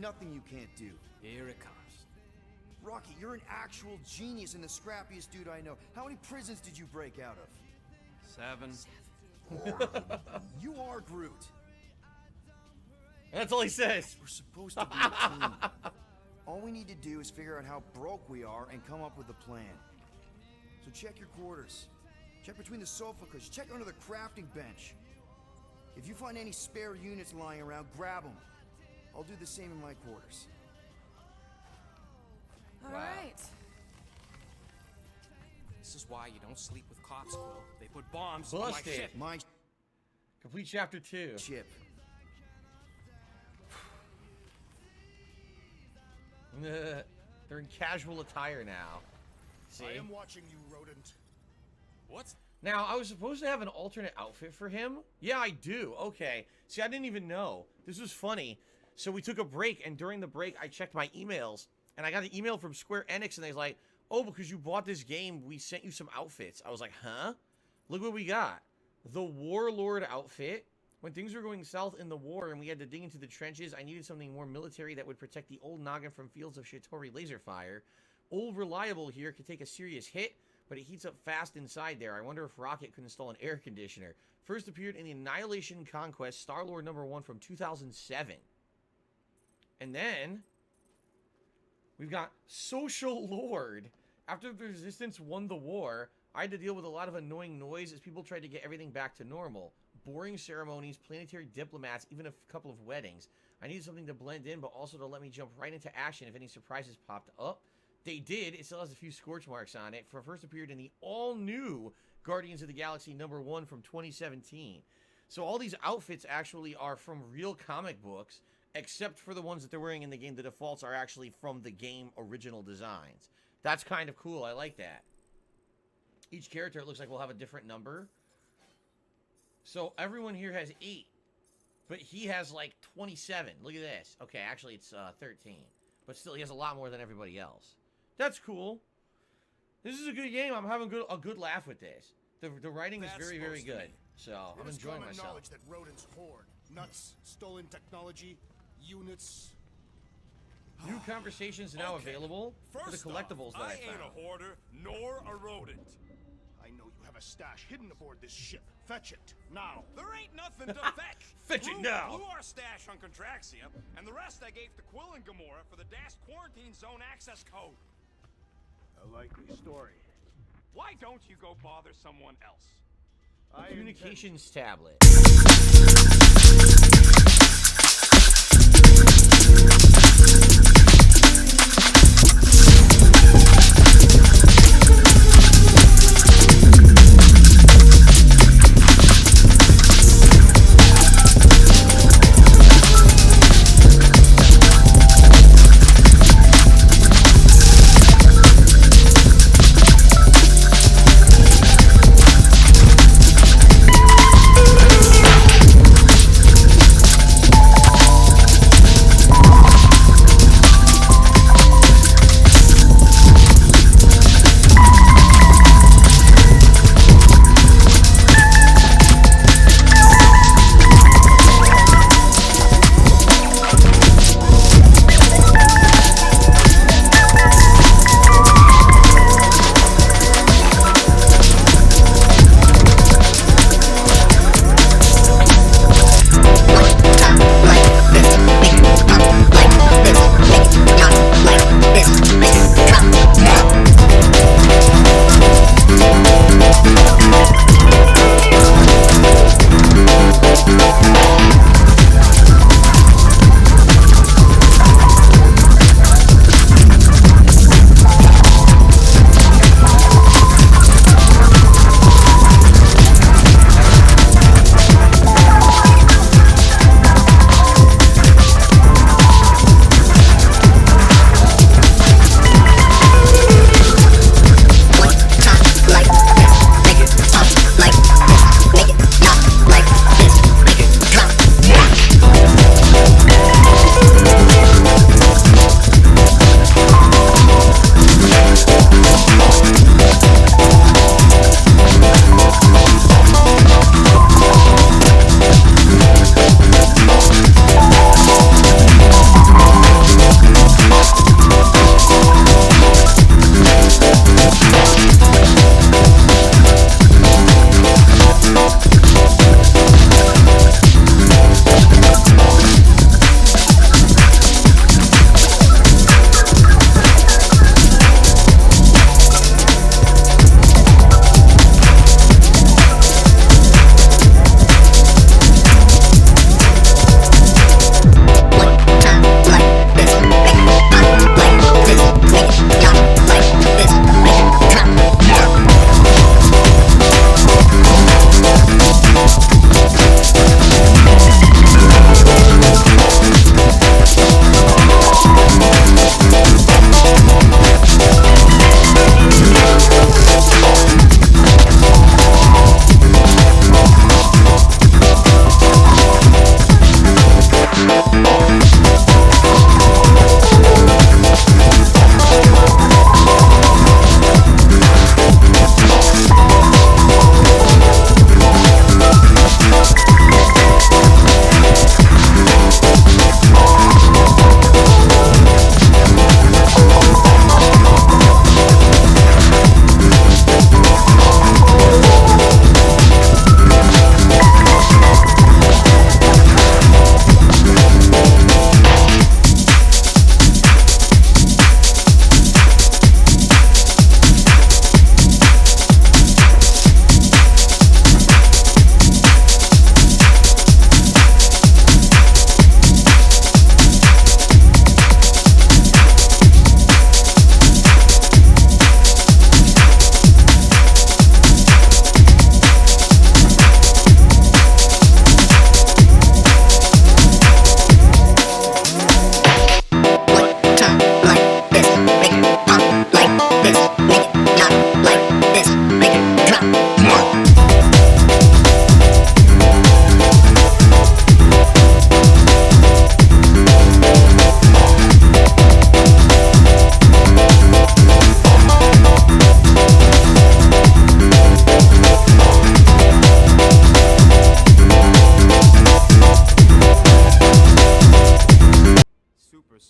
nothing you can't do. Here it comes. Rocky, you're an actual genius and the scrappiest dude I know. How many prisons did you break out of? 7. You are Groot. That's all he says. We're supposed to be a team. All we need to do is figure out how broke we are and come up with a plan. So check your quarters. Check between the sofa cushions. Check under the crafting bench. If you find any spare units lying around, grab them. I'll do the same in my quarters. All right. This is why you don't sleep with cops, Quill. They put bombs on my Busted. ship. My Complete chapter 2. ship. They're in casual attire now. See? I am watching you, rodent. What? Now, I was supposed to have an alternate outfit for him. Yeah, I do. Okay. See, I didn't even know. This was funny. So we took a break, and during the break, I checked my emails, and I got an email from Square Enix, and they was like, oh, because you bought this game, we sent you some outfits. I was like, huh? Look what we got. The Warlord outfit. When things were going south in the war and we had to dig into the trenches, I needed something more military that would protect the old noggin from fields of Shitori laser fire. Old Reliable here could take a serious hit, but it heats up fast inside there. I wonder if Rocket could install an air conditioner. First appeared in the Annihilation Conquest Star-Lord #1 from 2007. And then we've got Social Lord. After the Resistance won the war, I had to deal with a lot of annoying noise as people tried to get everything back to normal. Boring ceremonies, planetary diplomats, even a couple of weddings. I needed something to blend in, but also to let me jump right into action if any surprises popped up. They did. It still has a few scorch marks on it. First appeared in the all-new Guardians of the Galaxy #1 from 2017. So all these outfits actually are from real comic books, except for the ones that they're wearing in the game. The defaults are actually from the game original designs. That's kind of cool. I like that. Each character, it looks like, will have a different number. So everyone here has 8. But he has, like, 27. Look at this. Okay, actually, it's 13. But still, he has a lot more than everybody else. That's cool. This is a good game. I'm having a good laugh with this. The writing is very, very good. So, I'm enjoying myself. Knowledge that rodents hoard nuts, stolen technology, units. New conversations now available for the collectibles that I ain't found. a hoarder nor a rodent. I know you have a stash hidden aboard this ship. Fetch it now. There ain't nothing to fetch. Fetch it now. Blew our stash on Contraxium, and the rest I gave to Quill and Gamora for the Dash Quarantine Zone access code. A likely story. Why don't you go bother someone else? Communications tablet.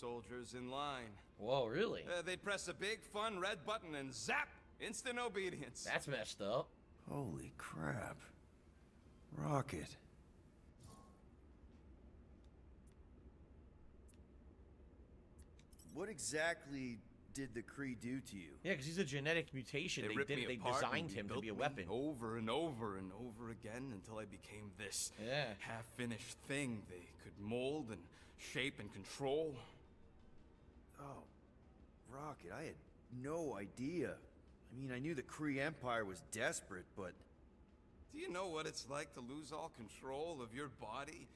soldiers in line. Whoa, really? They'd press a big, fun red button and zap! Instant obedience. That's messed up. Holy crap. Rocket. What exactly did the Kree do to you? Yeah, because he's a genetic mutation. They ripped me They apart designed and him to rebuilt be a me weapon. over and over and over again until I became this Yeah. half-finished thing they could mold and shape and control. Oh, Rocket, I had no idea. I mean, I knew the Kree Empire was desperate, but... Do you know what it's like to lose all control of your body?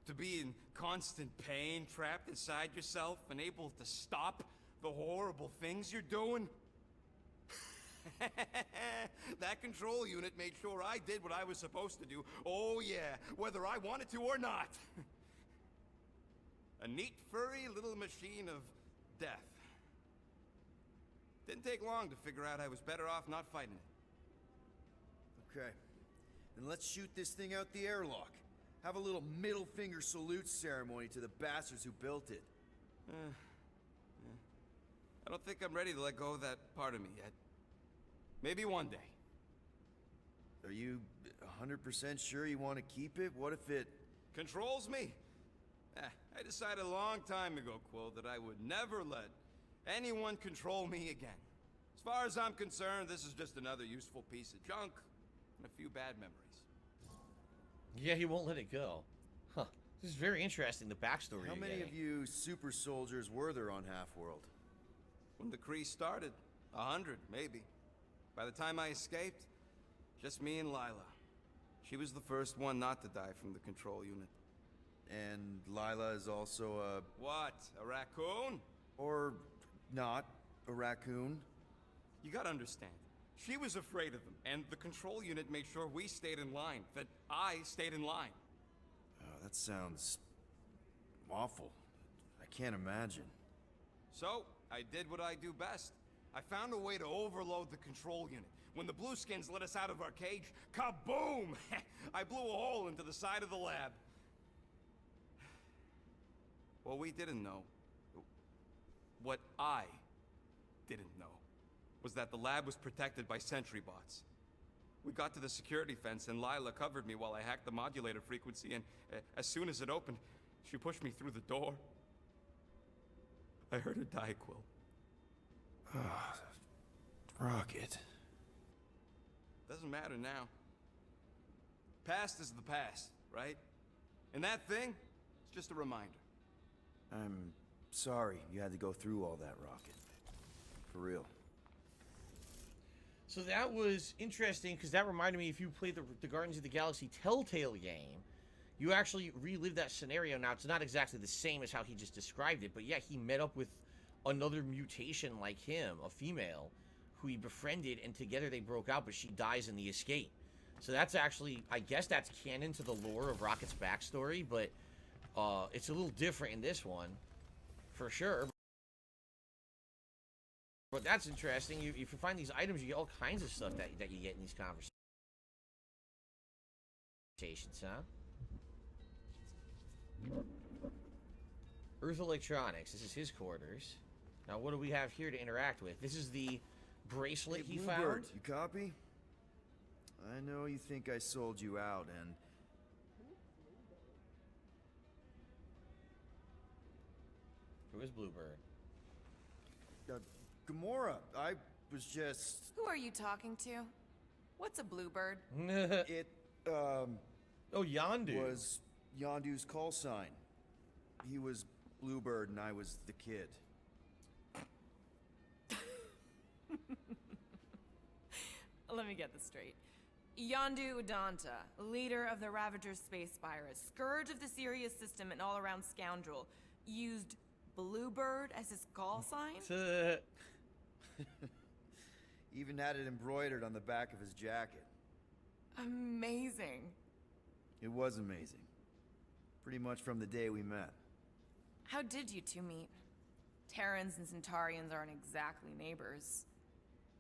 To be in constant pain, trapped inside yourself, unable to stop the horrible things you're doing? That control unit made sure I did what I was supposed to do. Oh yeah, whether I wanted to or not. A neat, furry little machine of death. Didn't take long to figure out I was better off not fighting it. Okay. Then let's shoot this thing out the airlock. Have a little middle finger salute ceremony to the bastards who built it. I don't think I'm ready to let go of that part of me yet. Maybe one day. Are you 100% sure you want to keep it? What if it... Controls me? I decided a long time ago, Quill, that I would never let anyone control me again. As far as I'm concerned, this is just another useful piece of junk and a few bad memories. Yeah, he won't let it go. Huh. This is very interesting, the backstory. How many of you super soldiers were there on Half-World? When the Kree started, 100, maybe. By the time I escaped, just me and Lila. She was the first one not to die from the control unit. And Lila is also a... What? A raccoon? Or not a raccoon? You gotta understand. She was afraid of them, and the control unit made sure we stayed in line, that I stayed in line. Oh, that sounds... awful. I can't imagine. So, I did what I do best. I found a way to overload the control unit. When the Blueskins let us out of our cage, kaboom! I blew a hole into the side of the lab. What we didn't know, what I didn't know, was that the lab was protected by sentry bots. We got to the security fence and Lila covered me while I hacked the modulator frequency, and as soon as it opened, she pushed me through the door. I heard her die, Quill. Rocket. Doesn't matter now. Past is the past, right? And that thing, it's just a reminder. I'm sorry you had to go through all that, Rocket. For real. So that was interesting, because that reminded me, if you played the Guardians of the Galaxy Telltale game, you actually relived that scenario. Now, it's not exactly the same as how he just described it, but yeah, he met up with another mutation like him, a female, who he befriended, and together they broke out, but she dies in the escape. So that's actually, I guess that's canon to the lore of Rocket's backstory, but it's a little different in this one, for sure. But that's interesting. If you find these items, you get all kinds of stuff that you get in these conversations, huh? Earth Electronics. This is his quarters. Now, what do we have here to interact with? This is the bracelet he Bluebird, found. you copy? I know you think I sold you out, and... Who is Bluebird? Gamora, I was just... Who are you talking to? What's a bluebird? It, Oh, Yondu. was Yondu's call sign. He was Bluebird and I was the kid. Let me get this straight. Yondu Udanta, leader of the Ravager's space virus, scourge of the Sirius system and all-around scoundrel, used Bluebird as his call sign? Even had it embroidered on the back of his jacket. Amazing. It was amazing. Pretty much from the day we met. How did you two meet? Terrans and Centaurians aren't exactly neighbors.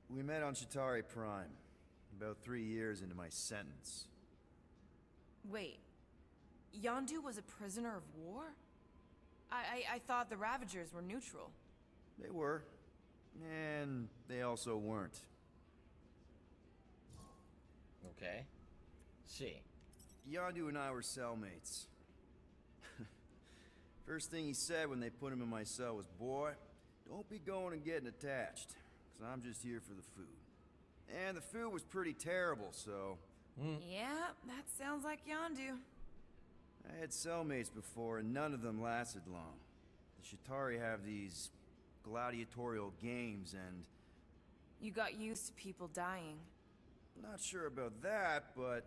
We met on Chitauri Prime, about 3 years into my sentence. Wait, Yondu was a prisoner of war? I thought the Ravagers were neutral. They were. And they also weren't. Okay. See. Yondu and I were cellmates. First thing he said when they put him in my cell was, "Boy, don't be going and getting attached, 'cause I'm just here for the food." And the food was pretty terrible, so... Yeah, that sounds like Yondu. I had cellmates before, and none of them lasted long. The Shatari have these gladiatorial games, and... You got used to people dying. Not sure about that, but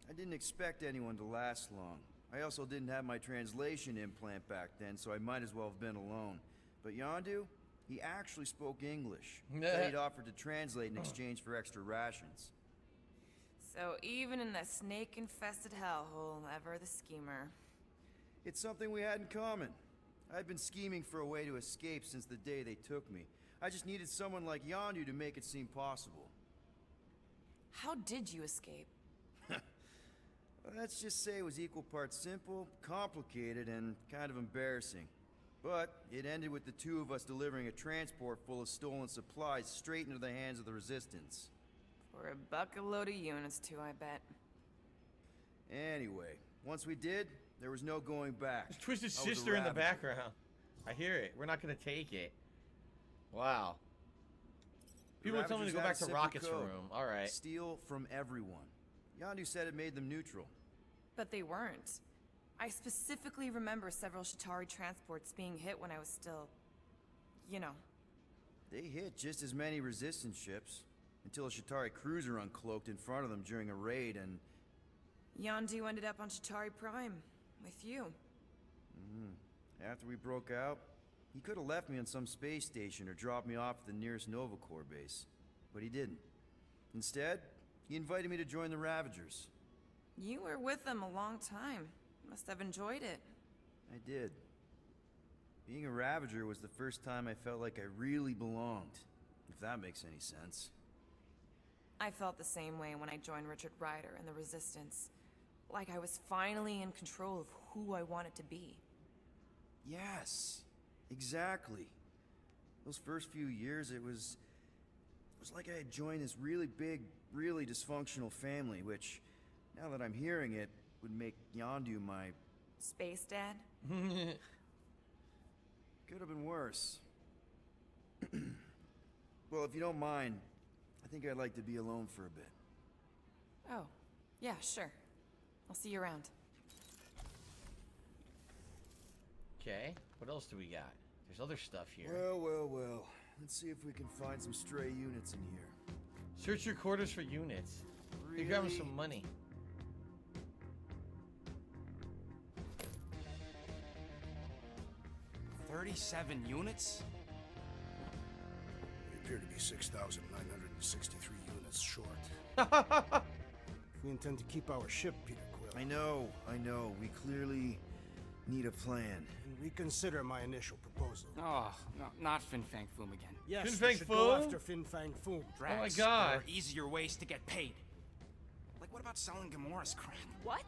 I didn't expect anyone to last long. I also didn't have my translation implant back then, so I might as well have been alone. But Yondu, he actually spoke English. Said he'd offered to translate in exchange for extra rations. So even in the snake-infested hellhole, ever the schemer. It's something we had in common. I'd been scheming for a way to escape since the day they took me. I just needed someone like Yondu to make it seem possible. How did you escape? Let's just say it was equal parts simple, complicated, and kind of embarrassing. But it ended with the two of us delivering a transport full of stolen supplies straight into the hands of the Resistance. For a bucket load of units too, I bet. Anyway, once we did, there was no going back. There's Twisted I was a Sister in the Ravager. background. I hear it. We're not gonna take it. Wow. People are telling me to go back to Rocket's room. All right. Steal from everyone. Yondu said it made them neutral. But they weren't. I specifically remember several Shatari transports being hit when I was still... you know. They hit just as many Resistance ships, until a Shatari cruiser uncloaked in front of them during a raid, and... Yondu ended up on Shatari Prime, with you. After we broke out, he could have left me on some space station or dropped me off at the nearest Nova Corps base. But he didn't. Instead, he invited me to join the Ravagers. You were with them a long time. Must have enjoyed it. I did. Being a Ravager was the first time I felt like I really belonged, if that makes any sense. I felt the same way when I joined Richard Ryder and the Resistance. Like I was finally in control of who I wanted to be. Yes, exactly. Those first few years, it was like I had joined this really big, really dysfunctional family, which, now that I'm hearing it, would make Yondu my... Space Dad? Could have been worse. Well, if you don't mind, I think I'd like to be alone for a bit. Oh, yeah, sure. I'll see you around. Okay. What else do we got? There's other stuff here. Well. Let's see if we can find some stray units in here. Search your quarters for units. You're grabbing some money. $37 units? We appear to be 6,963 units short. If we intend to keep our ship, Peter Quill, I know. We clearly need a plan. and reconsider my initial proposal. Oh, no, not Fin Fang Foom again. Yes, Fin we Fang should go Foom? after Fin Fang Foom. Oh my Drax, God. There are easier ways to get paid. Like, what about selling Gamora's crap? What?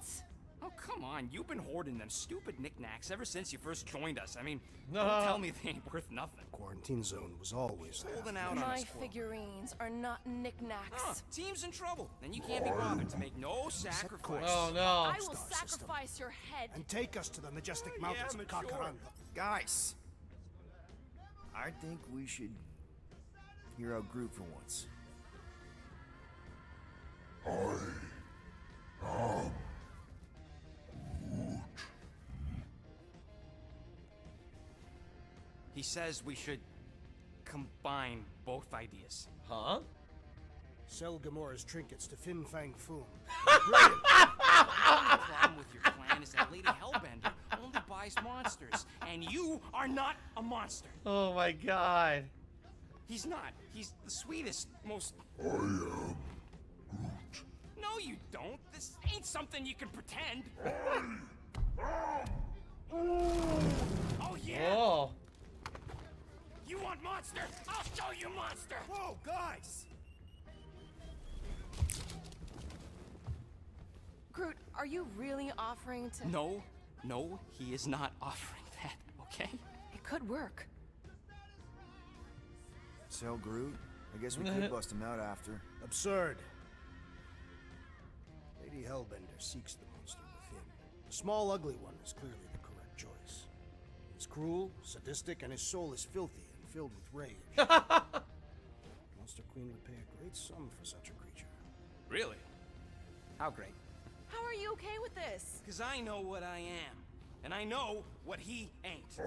Oh, come on. You've been hoarding them stupid knickknacks ever since you first joined us. I mean, No. don't tell me they ain't worth nothing. Quarantine zone was always there. Holding out on My us. Quill. figurines are not knickknacks. Huh, team's in trouble. Then you can't be bothered to make no sacrifice. Oh no. I will Star system. sacrifice your head. And take us to the majestic mountains of mature. Kakaranda. Guys! I think we should hear out Groot for once. He says we should combine both ideas. Huh? Sell Gamora's trinkets to Fin Fang Foom. The problem with your plan is that Lady Hellbender only buys monsters, and you are not a monster. Oh my God. He's not. He's the sweetest, most... No, you don't. This ain't something you can pretend. Oh, yeah? Oh. You want monster? I'll show you monster! Whoa, guys! Groot, are you really offering to... No, he is not offering that, okay? It could work. Sell Groot? I guess we could bust him out after. Absurd. Lady Hellbender seeks the monster within. The small, ugly one is clearly the correct choice. He's cruel, sadistic, and his soul is filthy and filled with rage. Monster Queen would pay a great sum for such a creature. Really? How great? How are you okay with this? Because I know what I am. And I know what he ain't.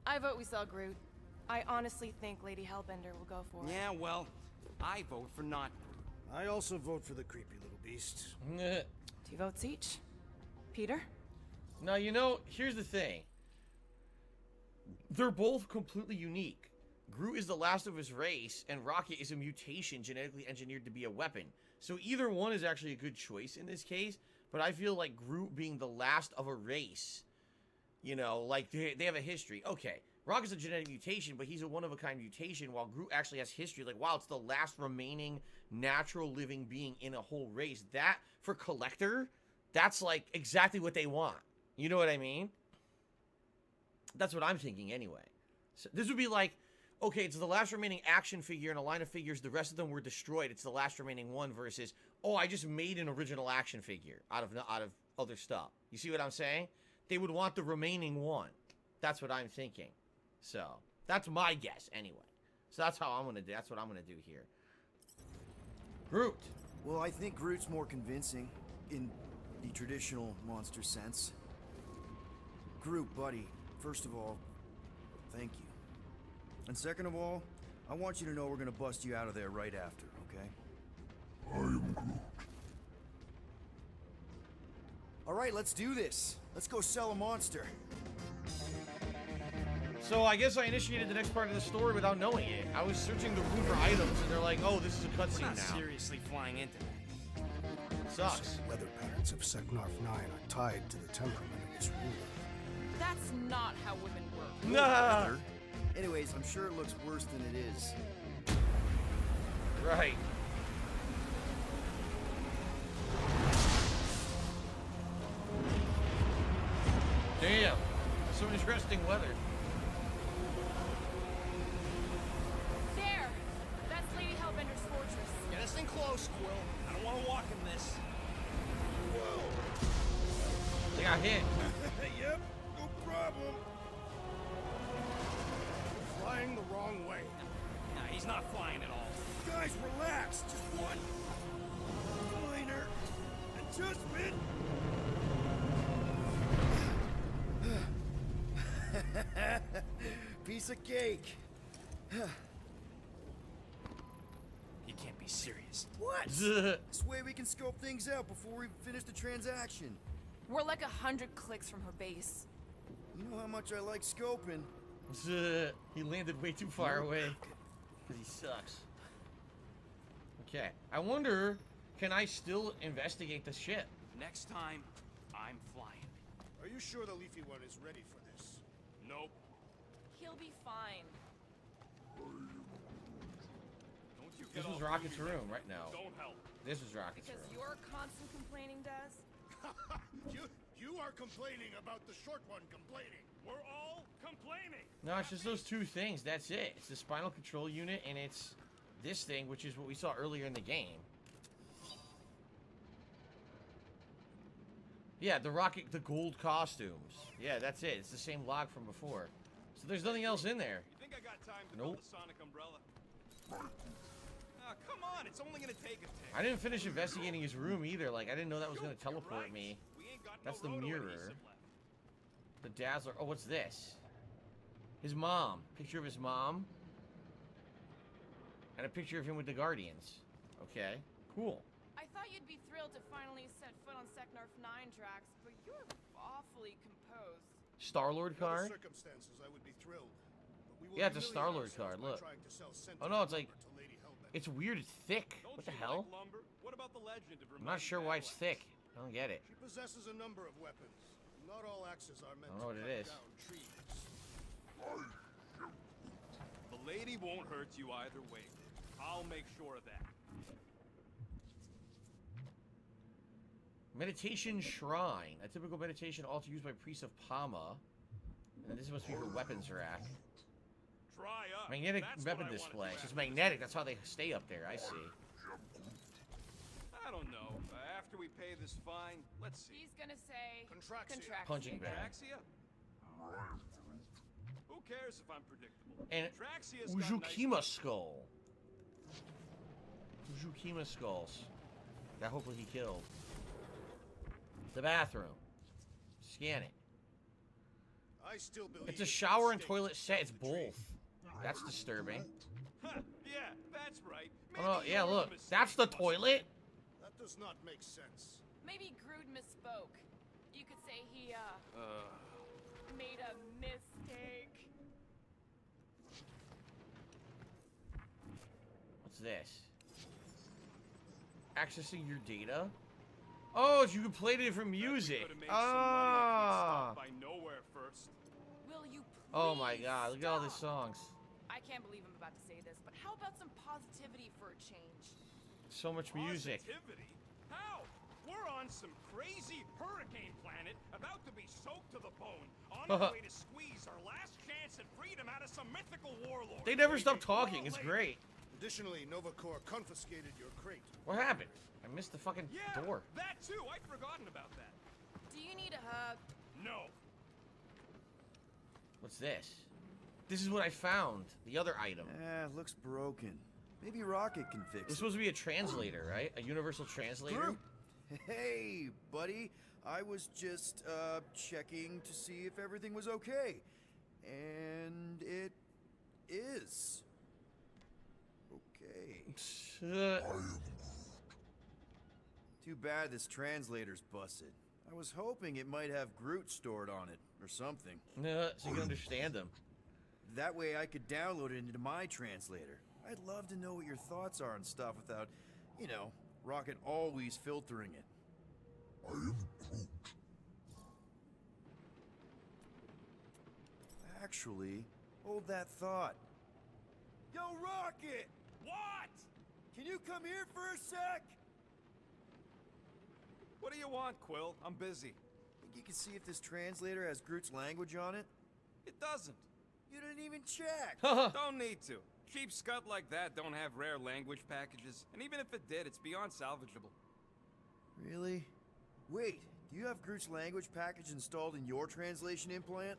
I vote we sell Groot. I honestly think Lady Hellbender will go for it. Yeah, well, I vote for not Groot. I also vote for the creepy little beast. 2 votes each. Peter? Now, you know, here's the thing. They're both completely unique. Groot is the last of his race, and Rocket is a mutation genetically engineered to be a weapon. So either one is actually a good choice in this case, but I feel like Groot being the last of a race, you know, like they have a history. Okay, Rocket's a genetic mutation, but he's a one-of-a-kind mutation, while Groot actually has history. Like, wow, it's the last remaining natural living being in a whole race. That, for Collector, that's like exactly what they want. You know what I mean? That's what I'm thinking anyway. So this would be like, okay, it's the last remaining action figure in a line of figures. The rest of them were destroyed. It's the last remaining one versus, oh, I just made an original action figure out of other stuff. You see what I'm saying? They would want the remaining one. That's what I'm thinking. So that's my guess anyway. So that's how I'm gonna do. That's what I'm gonna do here. Groot. Well, I think Groot's more convincing in the traditional monster sense. Groot, buddy, first of all, thank you. And second of all, I want you to know we're gonna bust you out of there right after, okay? I am Groot. All right, let's do this. Let's go sell a monster. So I guess I initiated the next part of the story without knowing it. I was searching the room for items, and they're like, "Oh, this is a We're cutscene not now." seriously flying into that. Sucks. Weather patterns of Seknarf 9 are tied to the temperament of its ruler. That's not how women work. Nah. Anyways, I'm sure it looks worse than it is. Right. Damn. So interesting weather. There! That's Lady Hellbender's fortress. Get us in close, Quill. I don't want to walk in this. They got hit. Yep, no problem. Flying the wrong way. Nah, he's not flying at all. Guys, relax. Just one minor adjustment. Piece of cake. He can't be serious. What? This way we can scope things out before we finish the transaction. We're like 100 clicks from her base. You know how much I like scoping. He landed way too far away. Because he sucks. Okay. I wonder, can I still investigate the ship? Next time, I'm flying. Are you sure the leafy one is ready for this? Nope. He'll be fine. Don't you This get was all Rocket's moody, room right now. Don't help. This was Rocket's Because room. your constant complaining does? You are complaining about the short one complaining. We're all complaining. No, it's just those two things. That's it. It's the spinal control unit, and it's this thing, which is what we saw earlier in the game. Yeah, the Rocket, the gold costumes. Yeah, that's it. It's the same log from before. So there's nothing else in there. You think I got time to Nope. build a sonic umbrella? Come on, it's only gonna take a tick. I didn't finish investigating his room either. Like, I didn't know that was going to You're teleport right. me. We ain't got That's no the roto mirror. adhesive left. The Dazzler. Oh, what's this? His mom. Picture of his mom. And a picture of him with the Guardians. Okay, cool. I thought you'd be thrilled to finally set foot on Seknarf 9 tracks, but you're awfully composed. Star-Lord Under card? circumstances, I would be thrilled. But we will Yeah, it's a humiliate Star-Lord ourselves card, by look. trying to sell Oh, no, it's like- lumber to Lady Hellbender. It's weird, it's thick. Don't What the you hell? like lumber? What about the legend of I'm not sure why it's thick. I don't get it. She possesses a number of weapons. Not all axes are meant I don't know what to it cut is. down trees. The lady won't hurt you either way. I'll make sure of that. Meditation shrine. A typical meditation altar used by priests of Pama. And this must be for weapons rack. Dry up. Magnetic That's weapon what I wanted display. to It's just ask. magnetic. That's how they stay up there. I see. I don't know. After we pay this fine, let's see. He's gonna say Contraxia. Punching bag. Traxia? Who cares if I'm predictable? And Traxia's got Ujukima nice... skull. Ujukima skulls. That hopefully he killed. The bathroom. Scan it. I still believe It's a shower and toilet set. It's both. That's disturbing. Huh, yeah, that's right. Oh, Maybe yeah, you're look. a mistake, That's the Buster. toilet? That does not make sense. maybe Groot misspoke. You could say he made a mistake. What's this? Accessing your data? Oh, you can play different music. Could've made some money if we'd Ah. stopped by nowhere first. Will you please Oh my god, look at all these stop? songs. I can't believe I'm about to say this, but how about some positivity for a change? So much music. Positivity? How? We're on some crazy hurricane planet, about to be soaked to the bone, on our way to squeeze our last chance at freedom out of some mythical warlord. They never stop Waiting talking. all It's later. great. Additionally, Nova Corps confiscated your crate. What happened? I missed the fucking Yeah, door. that too. I'd forgotten about that. Do you need a hug? No. What's this? This is what I found. The other item. Looks broken. Maybe Rocket can fix It's it. supposed to be a translator, right? A universal translator? Groot! Hey, buddy. I was just, checking to see if everything was okay. And it is. Okay. Too bad this translator's busted. I was hoping it might have Groot stored on it, or something. So you can understand them. That way I could download it into my translator. I'd love to know what your thoughts are on stuff without, you know, Rocket always filtering it. Actually, hold that thought. Yo, Rocket! What? Can you come here for a sec? What do you want, Quill? I'm busy. Think you can see if this translator has Groot's language on it? It doesn't. You didn't even check! Don't need to. Cheap scud like that don't have rare language packages, and even if it did, it's beyond salvageable. Really? Wait, do you have Groot's language package installed in your translation implant?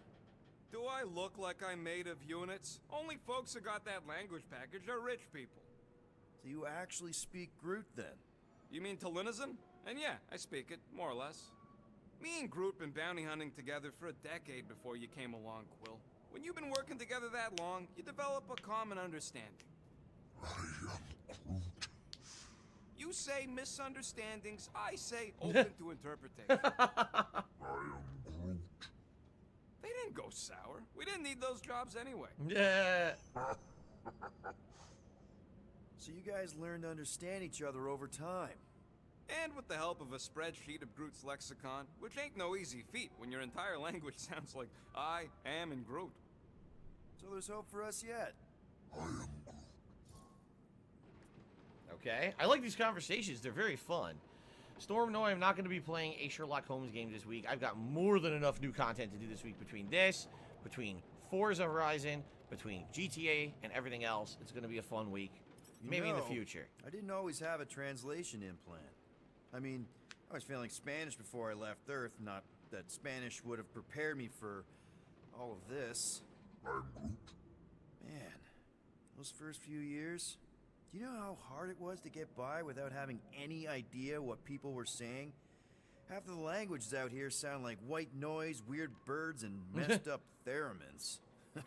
Do I look like I'm made of units? Only folks who got that language package are rich people. So you actually speak Groot then? You mean Talinisan? And yeah, I speak it, more or less. Me and Groot been bounty hunting together for a decade before you came along, Quill. When you've been working together that long, you develop a common understanding. You say misunderstandings, I say open to interpretation. They didn't go sour. We didn't need those jobs anyway. Yeah. So you guys learned to understand each other over time. And with the help of a spreadsheet of Groot's lexicon, which ain't no easy feat when your entire language sounds like I am in Groot. So there's hope for us yet. Okay. I like these conversations. They're very fun. Storm, no, I'm not going to be playing a Sherlock Holmes game this week. I've got more than enough new content to do this week between this, between Forza Horizon, between GTA, and everything else. It's going to be a fun week. You Maybe in the know, future. I didn't always have a translation implant. I mean, I was failing Spanish before I left Earth, not that Spanish would have prepared me for all of this. Man, those first few years, do you know how hard it was to get by without having any idea what people were saying? Half of the languages out here sound like white noise, weird birds, and messed up theremins. I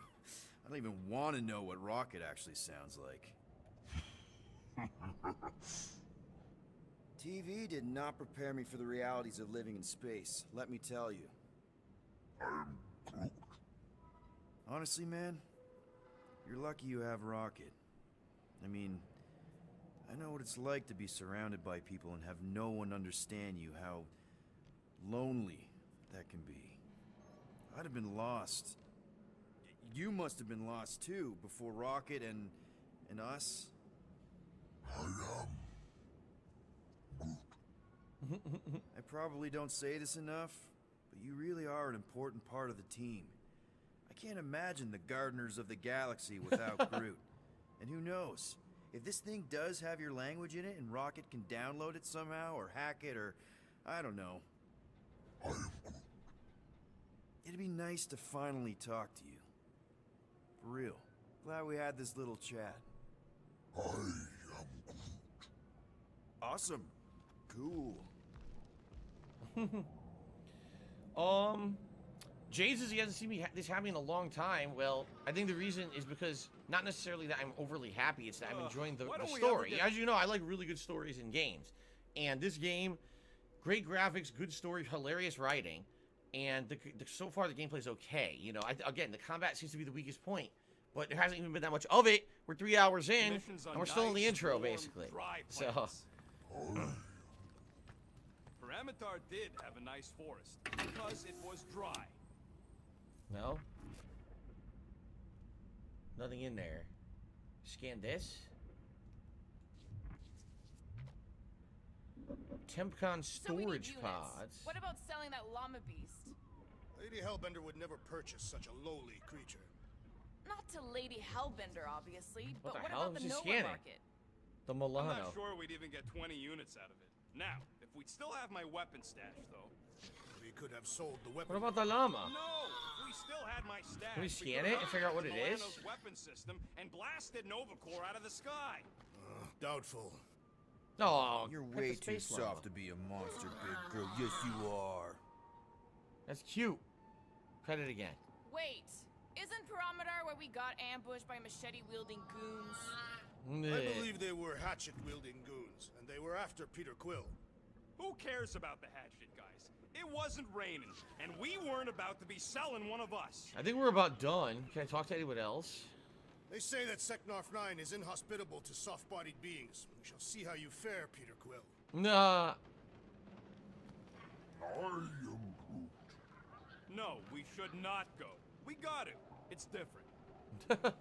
don't even want to know what Rocket actually sounds like. TV did not prepare me for the realities of living in space, let me tell you. Honestly, man, you're lucky you have Rocket. I mean, I know what it's like to be surrounded by people and have no one understand you, how lonely that can be. I'd have been lost. You must have been lost too, before Rocket and us. I probably don't say this enough, but you really are an important part of the team. I can't imagine the Gardeners of the Galaxy without Groot. And who knows? If this thing does have your language in it and Rocket can download it somehow or hack it or I don't know. It'd be nice to finally talk to you. For real. Glad we had this little chat. I am Groot. Awesome. Cool. Jay says he hasn't seen this happening in a long time. Well, I think the reason is because not necessarily that I'm overly happy, it's that I'm enjoying the story. As you know, I like really good stories in games. And this game, great graphics, good story, hilarious writing, and so far the gameplay's okay. You know, again, the combat seems to be the weakest point, but there hasn't even been that much of it. We're 3 hours in, and we're still in the intro, basically. So... Paramitar did have a nice forest, because it was dry. No? Nothing in there. Scan this. Tempcon storage pods. What about selling that llama beast? Lady Hellbender would never purchase such a lowly creature. Not to Lady Hellbender, obviously, What but the what hell? about the Who's Nova scanning? Market? The I'm Milano. not sure we'd even get 20 units out of it. Now, if we'd still have my weapon stash, though. We could have sold the weapon. What about the llama? No! If we still had my stash. Can we we scan could it and figure out what it is? Milano's weapon system and blasted Novacore out of the sky. Doubtful. No, You're cut way the too space llama. soft to be a monster, big girl. Yes, you are. That's cute. Cut it again. Wait, isn't Parameter where we got ambushed by machete-wielding goons? I believe they were hatchet-wielding goons, and they were after Peter Quill. Who cares about the hatchet, guys? It wasn't raining, and we weren't about to be selling one of us. I think we're about done. Can I talk to anyone else? They say that Seknarf 9 is inhospitable to soft-bodied beings. We shall see how you fare, Peter Quill. Nah. I am Groot. No, we should not go. We got it. It's different.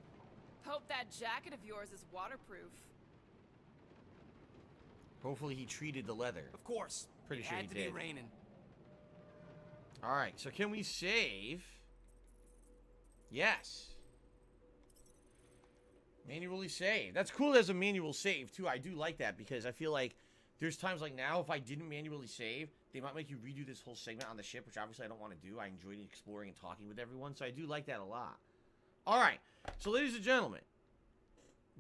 Hope that jacket of yours is waterproof. Hopefully he treated the leather. Of course. Pretty It sure had he to did. be raining. Alright, so can we save? Yes. Manually save. That's cool as a manual save, too. I do like that because I feel like there's times like now, if I didn't manually save, they might make you redo this whole segment on the ship, which obviously I don't want to do. I enjoyed exploring and talking with everyone, so I do like that a lot. Alright, so ladies and gentlemen,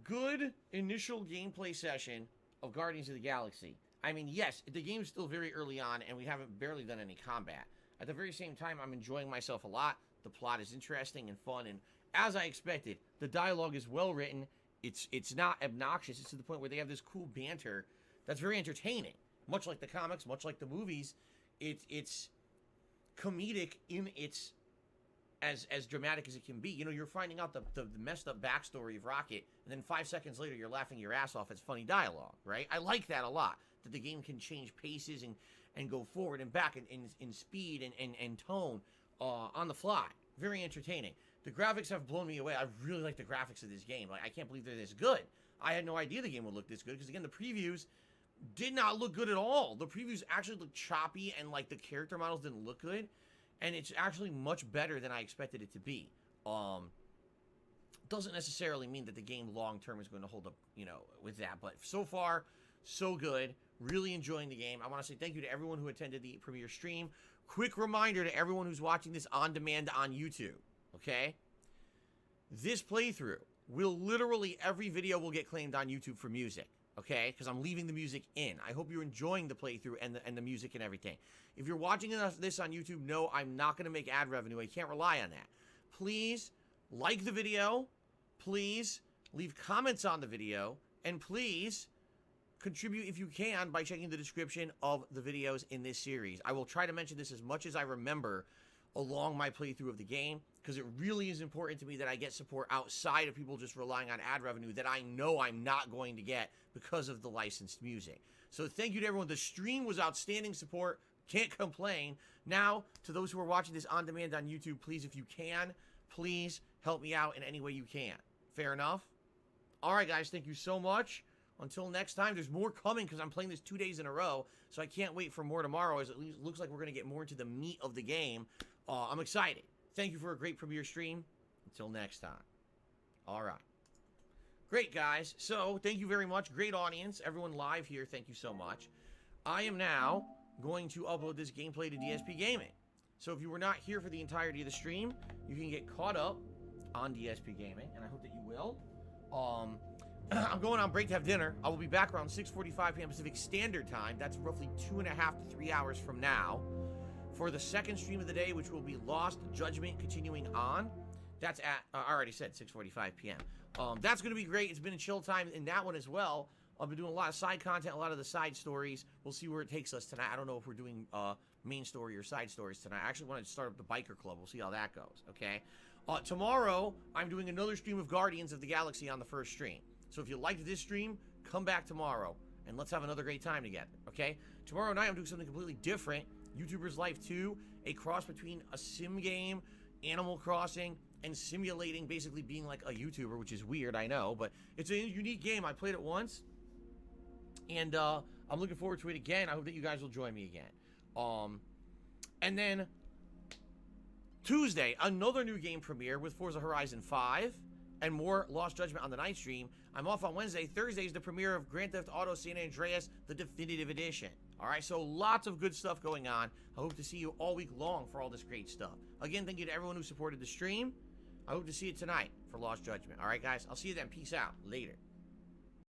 good initial gameplay session of Guardians of the Galaxy. I mean, yes, the game's still very early on, and we haven't barely done any combat. At the very same time, I'm enjoying myself a lot. The plot is interesting and fun, and as I expected, the dialogue is well written. It's not obnoxious. It's to the point where they have this cool banter that's very entertaining. Much like the comics, much like the movies, it's comedic in its as dramatic as it can be. You know, you're finding out the messed up backstory of Rocket, and then 5 seconds later you're laughing your ass off. It's funny dialogue, right? I like that a lot. That the game can change paces and go forward and back in speed and tone on the fly. Very entertaining. The graphics have blown me away. I really like the graphics of this game. Like, I can't believe they're this good. I had no idea the game would look this good, because again, the previews did not look good at all. The previews actually looked choppy, and like the character models didn't look good, and it's actually much better than I expected it to be. Doesn't necessarily mean that the game long term is going to hold up, you know, with that, but so far, so good. Really enjoying the game. I want to say thank you to everyone who attended the premiere stream. Quick reminder to everyone who's watching this on demand on YouTube, okay? This playthrough will literally, every video will get claimed on YouTube for music, okay? Because I'm leaving the music in. I hope you're enjoying the playthrough and the music and everything. If you're watching this on YouTube, no, I'm not going to make ad revenue. I can't rely on that. Please like the video. Please leave comments on the video. And please contribute if you can by checking the description of the videos in this series. I will try to mention this as much as I remember along my playthrough of the game, because it really is important to me that I get support outside of people just relying on ad revenue that I know I'm not going to get because of the licensed music. So thank you to everyone. The stream was outstanding support. Can't complain. Now, to those who are watching this on demand on YouTube, please, if you can, please help me out in any way you can. Fair enough? All right, guys, thank you so much. until next time, there's more coming because I'm playing this 2 days in a row, so I can't wait for more tomorrow, as it looks like we're going to get more into the meat of the game. I'm excited. Thank you for a great premiere stream. Until next time. All right. Great, guys. So, thank you very much. Great audience. Everyone live here, thank you so much. I am now going to upload this gameplay to DSP Gaming. So, if you were not here for the entirety of the stream, you can get caught up on DSP Gaming, and I hope that you will. I'm going on break to have dinner. I will be back around 6:45 p.m. Pacific Standard Time. That's roughly 2.5 to 3 hours from now. For the second stream of the day, which will be Lost Judgment continuing on. That's at, I already said 6:45 p.m. That's going to be great. It's been a chill time in that one as well. I've been doing a lot of side content, a lot of the side stories. We'll see where it takes us tonight. I don't know if we're doing main story or side stories tonight. I actually wanted to start up the biker club. We'll see how that goes, okay? Tomorrow, I'm doing another stream of Guardians of the Galaxy on the first stream. So if you liked this stream, come back tomorrow, and let's have another great time together, okay? Tomorrow night, I'm doing something completely different. YouTuber's Life 2, a cross between a sim game, Animal Crossing, and simulating basically being like a YouTuber, which is weird, I know, but it's a unique game. I played it once, and I'm looking forward to it again. I hope that you guys will join me again. And then Tuesday, another new game premiere with Forza Horizon 5 and more Lost Judgment on the night stream. I'm off on Wednesday. Thursday is the premiere of Grand Theft Auto San Andreas, the Definitive Edition. All right, so lots of good stuff going on. I hope to see you all week long for all this great stuff. Again, thank you to everyone who supported the stream. I hope to see you tonight for Lost Judgment. All right, guys, I'll see you then. Peace out. Later.